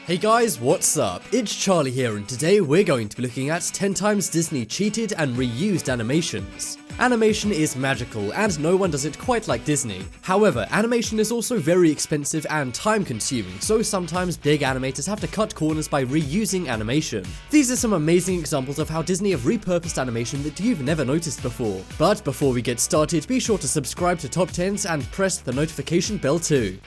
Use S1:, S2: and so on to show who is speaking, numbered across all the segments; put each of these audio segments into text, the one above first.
S1: Hey guys, what's up? It's Charlie here, and today we're going to be looking at 10 times Disney cheated and reused animations. Animation is magical, and no one does it quite like Disney. However, animation is also very expensive and time-consuming, so sometimes big animators have to cut corners by reusing animation. These are some amazing examples of how Disney have repurposed animation that you've never noticed before. But before we get started, be sure to subscribe to Top 10s and press the notification bell too.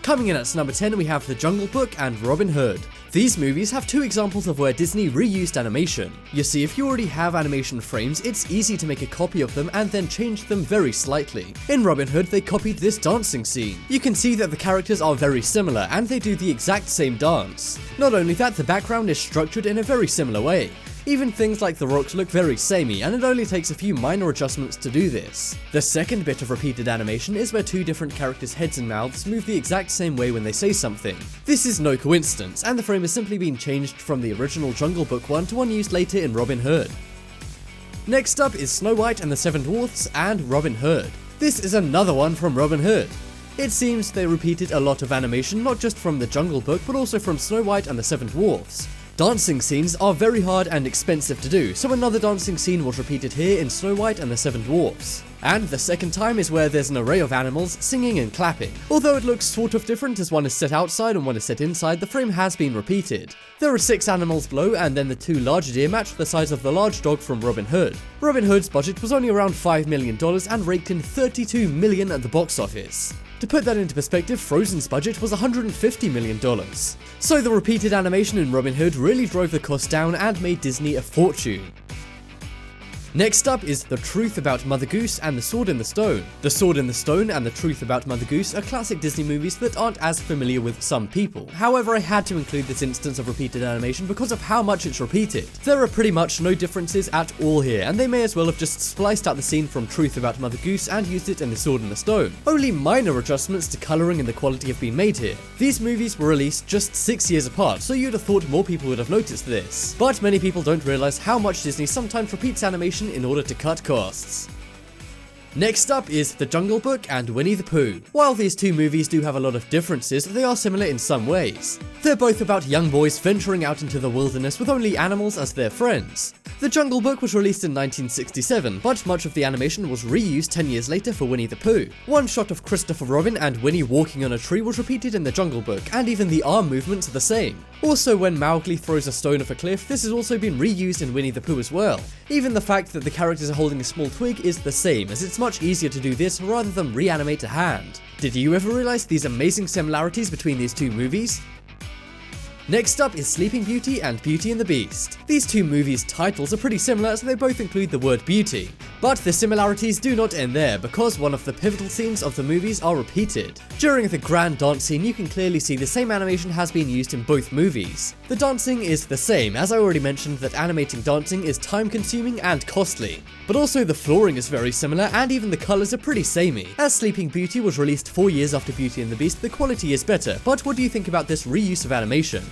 S1: Coming in at number 10, we have The Jungle Book and Robin Hood. These movies have two examples of where Disney reused animation. You see, if you already have animation frames, it's easy to make a copy of them and then change them very slightly. In Robin Hood, they copied this dancing scene. You can see that the characters are very similar and they do the exact same dance. Not only that, the background is structured in a very similar way. Even things like the rocks look very samey, and it only takes a few minor adjustments to do this. The second bit of repeated animation is where two different characters' heads and mouths move the exact same way when they say something. This is no coincidence, and the frame has simply been changed from the original Jungle Book one to one used later in Robin Hood. Next up is Snow White and the Seven Dwarfs and Robin Hood. This is another one from Robin Hood. It seems they repeated a lot of animation, not just from the Jungle Book, but also from Snow White and the Seven Dwarfs. Dancing scenes are very hard and expensive to do, so another dancing scene was repeated here in Snow White and the Seven Dwarfs. And the second time is where there's an array of animals singing and clapping. Although it looks sort of different as one is set outside and one is set inside, the frame has been repeated. There are 6 animals below, and then the 2 larger deer match the size of the large dog from Robin Hood. Robin Hood's budget was only around $5 million and raked in $32 million at the box office. To put that into perspective, Frozen's budget was $150 million. So the repeated animation in Robin Hood really drove the cost down and made Disney a fortune. Next up is The Truth About Mother Goose and The Sword in the Stone. The Sword in the Stone and The Truth About Mother Goose are classic Disney movies that aren't as familiar with some people. However, I had to include this instance of repeated animation because of how much it's repeated. There are pretty much no differences at all here, and they may as well have just spliced out the scene from Truth About Mother Goose and used it in The Sword in the Stone. Only minor adjustments to colouring and the quality have been made here. These movies were released just 6 years apart, so you'd have thought more people would have noticed this. But many people don't realise how much Disney sometimes repeats animation in order to cut costs. Next up is The Jungle Book and Winnie the Pooh. While these two movies do have a lot of differences, they are similar in some ways. They're both about young boys venturing out into the wilderness with only animals as their friends. The Jungle Book was released in 1967, but much of the animation was reused 10 years later for Winnie the Pooh. One shot of Christopher Robin and Winnie walking on a tree was repeated in the Jungle Book, and even the arm movements are the same. Also, when Mowgli throws a stone off a cliff, this has also been reused in Winnie the Pooh as well. Even the fact that the characters are holding a small twig is the same, as it's much easier to do this rather than reanimate a hand. Did you ever realize these amazing similarities between these two movies? Next up is Sleeping Beauty and Beauty and the Beast. These two movies' titles are pretty similar as they both include the word beauty. But the similarities do not end there, because one of the pivotal scenes of the movies are repeated. During the grand dance scene, you can clearly see the same animation has been used in both movies. The dancing is the same, as I already mentioned that animating dancing is time-consuming and costly. But also the flooring is very similar, and even the colours are pretty samey. As Sleeping Beauty was released 4 years after Beauty and the Beast, the quality is better, but what do you think about this reuse of animation?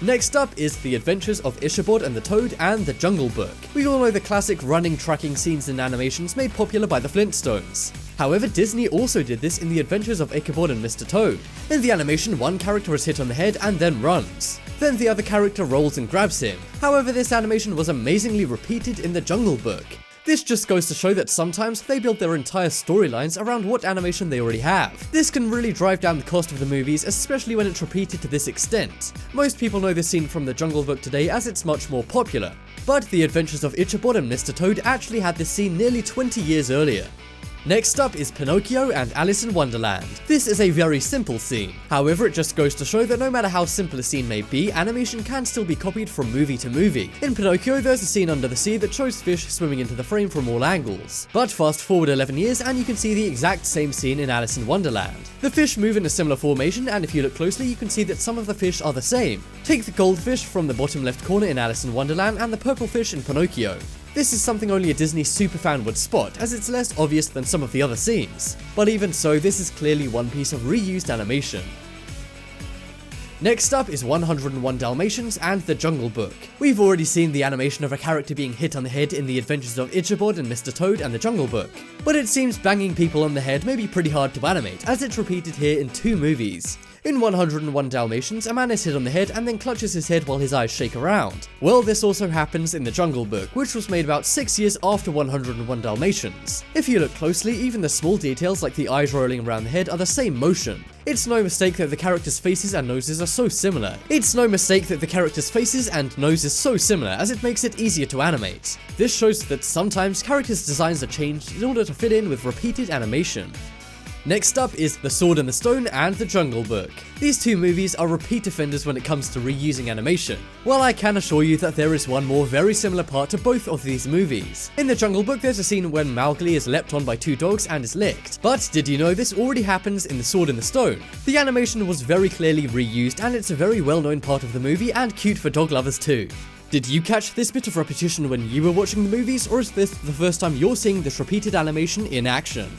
S1: Next up is The Adventures of Ichabod and the Toad and The Jungle Book. We all know the classic running tracking scenes in animations made popular by the Flintstones. However, Disney also did this in The Adventures of Ichabod and Mr. Toad. In the animation, one character is hit on the head and then runs. Then the other character rolls and grabs him. However, this animation was amazingly repeated in The Jungle Book. This just goes to show that sometimes they build their entire storylines around what animation they already have. This can really drive down the cost of the movies, especially when it's repeated to this extent. Most people know this scene from The Jungle Book today as it's much more popular. But The Adventures of Ichabod and Mr. Toad actually had this scene nearly 20 years earlier. Next up is Pinocchio and Alice in Wonderland. This is a very simple scene. However, it just goes to show that no matter how simple a scene may be, animation can still be copied from movie to movie. In Pinocchio, there's a scene under the sea that shows fish swimming into the frame from all angles. But fast forward 11 years and you can see the exact same scene in Alice in Wonderland. The fish move in a similar formation, and if you look closely you can see that some of the fish are the same. Take the goldfish from the bottom left corner in Alice in Wonderland and the purple fish in Pinocchio. This is something only a Disney superfan would spot, as it's less obvious than some of the other scenes. But even so, this is clearly one piece of reused animation. Next up is 101 Dalmatians and The Jungle Book. We've already seen the animation of a character being hit on the head in The Adventures of Ichabod and Mr. Toad and The Jungle Book. But it seems banging people on the head may be pretty hard to animate, as it's repeated here in two movies. In 101 Dalmatians, a man is hit on the head and then clutches his head while his eyes shake around. Well, this also happens in The Jungle Book, which was made about 6 years after 101 Dalmatians. If you look closely, even the small details like the eyes rolling around the head are the same motion. It's no mistake that the characters' faces and noses are so similar. as it makes it easier to animate. This shows that sometimes characters' designs are changed in order to fit in with repeated animation. Next up is The Sword and the Stone and The Jungle Book. These two movies are repeat offenders when it comes to reusing animation. Well, I can assure you that there is one more very similar part to both of these movies. In The Jungle Book, there's a scene when Mowgli is leapt on by two dogs and is licked. But did you know this already happens in The Sword and the Stone? The animation was very clearly reused, and it's a very well-known part of the movie and cute for dog lovers too. Did you catch this bit of repetition when you were watching the movies, or is this the first time you're seeing this repeated animation in action?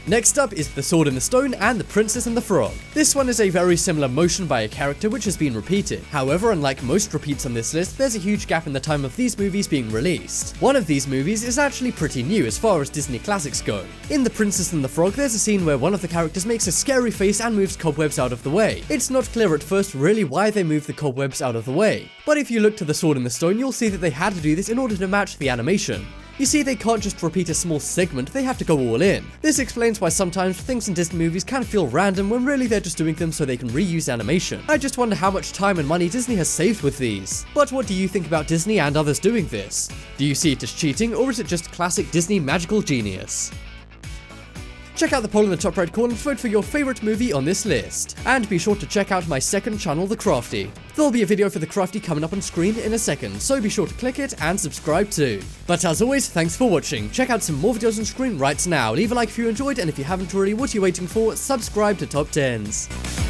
S1: Next up is The Sword and the Stone and The Princess and the Frog. This one is a very similar motion by a character which has been repeated. However, unlike most repeats on this list, there's a huge gap in the time of these movies being released. One of these movies is actually pretty new as far as Disney classics go. In The Princess and the Frog, there's a scene where one of the characters makes a scary face and moves cobwebs out of the way. It's not clear at first really why they move the cobwebs out of the way, but if you look to The Sword and the Stone, you'll see that they had to do this in order to match the animation. You see, they can't just repeat a small segment, they have to go all in. This explains why sometimes things in Disney movies can feel random when really they're just doing them so they can reuse animation. I just wonder how much time and money Disney has saved with these. But what do you think about Disney and others doing this? Do you see it as cheating, or is it just classic Disney magical genius? Check out the poll in the top right corner to vote for your favorite movie on this list. And be sure to check out my second channel, The Crafty. There'll be a video for The Crafty coming up on screen in a second, so be sure to click it and subscribe too. But as always, thanks for watching. Check out some more videos on screen right now. Leave a like if you enjoyed, and if you haven't already, what are you waiting for? Subscribe to Top 10s.